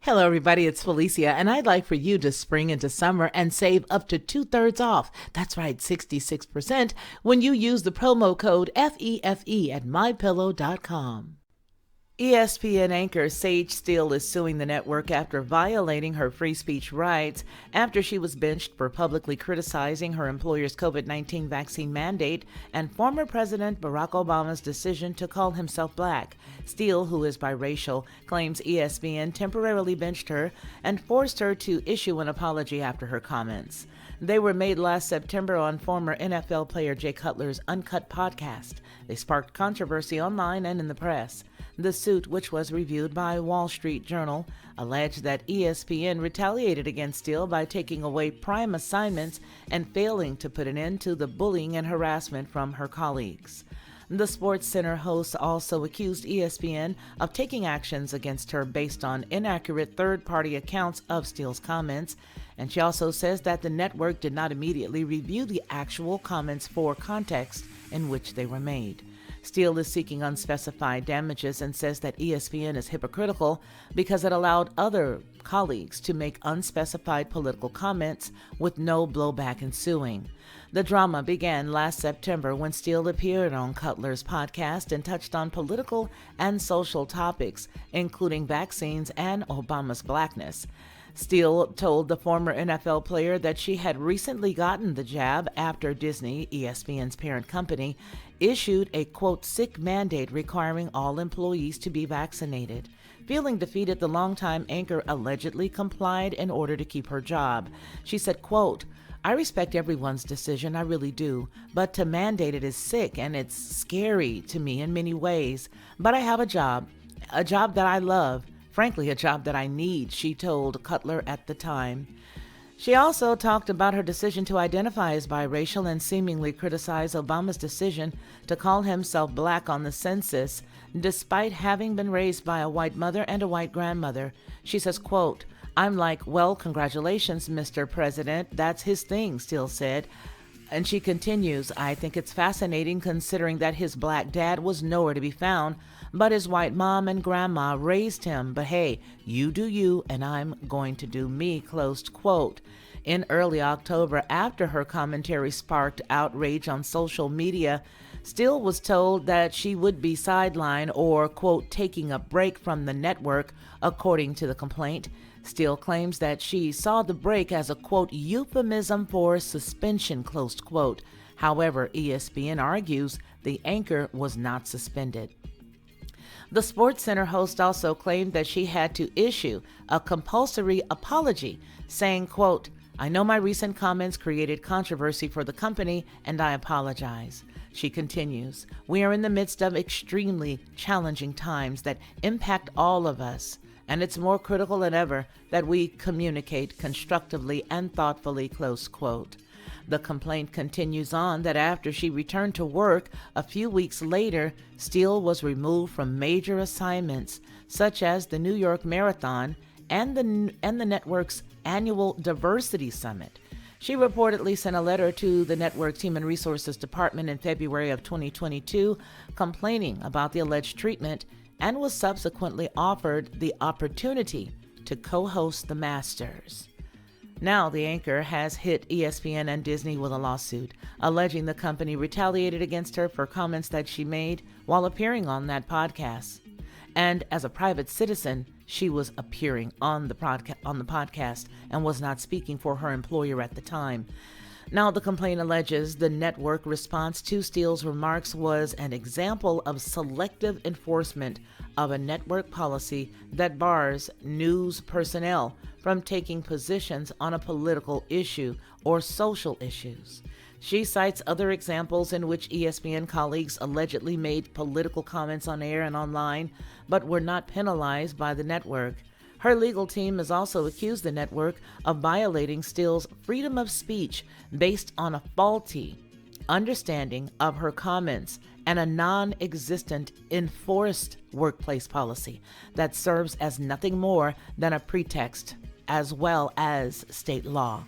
Hello, everybody. It's Felicia, and I'd like for you to spring into summer and save up to 2/3 off. That's right, 66% when you use the promo code FEFE at mypillow.com. ESPN anchor Sage Steele is suing the network after violating her free speech rights after she was benched for publicly criticizing her employer's COVID-19 vaccine mandate and former President Barack Obama's decision to call himself black. Steele, who is biracial, claims ESPN temporarily benched her and forced her to issue an apology after her comments. They were made last September on former NFL player Jay Cutler's Uncut podcast. They sparked controversy online and in the press. The suit, which was reviewed by Wall Street Journal, alleged that ESPN retaliated against Steele by taking away prime assignments and failing to put an end to the bullying and harassment from her colleagues. The SportsCenter host also accused ESPN of taking actions against her based on inaccurate third-party accounts of Steele's comments, and she also says that the network did not immediately review the actual comments for context in which they were made. Steele is seeking unspecified damages and says that ESPN is hypocritical because it allowed other colleagues to make unspecified political comments with no blowback ensuing. The drama began last September when Steele appeared on Cutler's podcast and touched on political and social topics, including vaccines and Obama's blackness. Steele told the former NFL player that she had recently gotten the jab after Disney, ESPN's parent company, issued a, quote, sick mandate requiring all employees to be vaccinated. Feeling defeated, the longtime anchor allegedly complied in order to keep her job. She said, quote, "I respect everyone's decision, I really do, but to mandate it is sick and it's scary to me in many ways. But I have a job that I love. Frankly, a job that I need," she told Cutler at the time. She also talked about her decision to identify as biracial and seemingly criticize Obama's decision to call himself black on the census, despite having been raised by a white mother and a white grandmother. She says, quote, "I'm like, well, congratulations, Mr. President. That's his thing," Steele said. And she continues, "I think it's fascinating considering that his black dad was nowhere to be found, but his white mom and grandma raised him. But hey, you do you, and I'm going to do me," close quote. In early October, after her commentary sparked outrage on social media, Steele was told that she would be sidelined or, quote, taking a break from the network, according to the complaint. Steele claims that she saw the break as a, quote, euphemism for suspension, close quote. However, ESPN argues the anchor was not suspended. The SportsCenter host also claimed that she had to issue a compulsory apology, saying, quote, "I know my recent comments created controversy for the company, and I apologize." She continues, "We are in the midst of extremely challenging times that impact all of us, and it's more critical than ever that we communicate constructively and thoughtfully," close quote. The complaint continues on that after she returned to work a few weeks later, Steele was removed from major assignments such as the New York Marathon and the network's annual Diversity Summit. She reportedly sent a letter to the network's Human Resources Department in February of 2022 complaining about the alleged treatment and was subsequently offered the opportunity to co-host the Masters. Now the anchor has hit ESPN and Disney with a lawsuit, alleging the company retaliated against her for comments that she made while appearing on that podcast. And as a private citizen, she was appearing on the podcast and was not speaking for her employer at the time. Now, the complaint alleges the network response to Steele's remarks was an example of selective enforcement of a network policy that bars news personnel from taking positions on a political issue or social issues. She cites other examples in which ESPN colleagues allegedly made political comments on air and online, but were not penalized by the network. Her legal team has also accused the network of violating Steele's freedom of speech based on a faulty understanding of her comments and a non-existent enforced workplace policy that serves as nothing more than a pretext, as well as state law.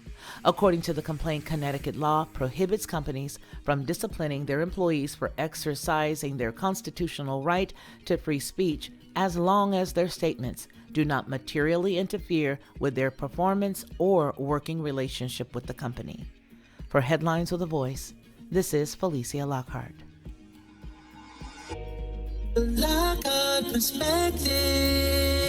According to the complaint, Connecticut law prohibits companies from disciplining their employees for exercising their constitutional right to free speech as long as their statements do not materially interfere with their performance or working relationship with the company. For Headlines with a Voice, this is Felicia Lockhart. Lockhart Perspective.